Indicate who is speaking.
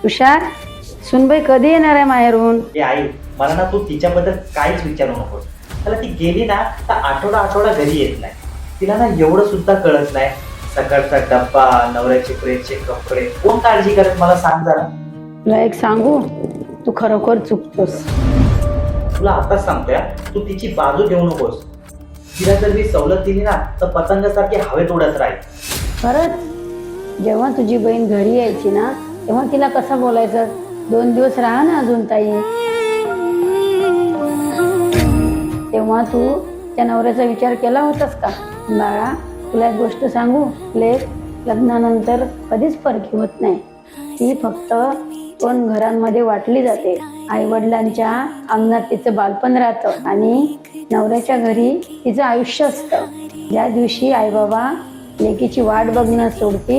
Speaker 1: तुषार, सुनबाई कधी येणार आहे माहेरून?
Speaker 2: ए आई, मला ना तू तिच्याबद्दल काहीच विचारू नको. त्याला ती गेली ना तर आठवडा घरी येत नाही. तिला ना एवढं सुद्धा कळत नाही. सकाळचा डब्बा, नवऱ्याचे प्रेसचे कपडे कोण काळजी करत मला सांग जरा.
Speaker 1: तुला एक सांगू, तू खरोखर चुकतोस.
Speaker 2: तुला आताच सांगतोय हा, तू तिची बाजू घेऊ नकोस. तिला जर मी सवलत दिली ना तर पतंगासारखी हवेत उडत राहील.
Speaker 1: खरंच जेव्हा तुझी बहीण घरी यायची ना तेव्हा तिला कसं बोलायचं, 2 दिवस राहा ना अजून ताई. तेव्हा तू त्या नवऱ्याचा विचार केला होतास का? बाळा, तुला एक गोष्ट सांगू, लेक लग्नानंतर कधीच परखी होत नाही. ती फक्त 2 घरांमध्ये वाटली जाते. आई वडिलांच्या अंगणात तिचं बालपण राहतं आणि नवऱ्याच्या घरी तिचं आयुष्य असतं. ज्या दिवशी आई बाबा लेकीची वाट बघणं सोडतील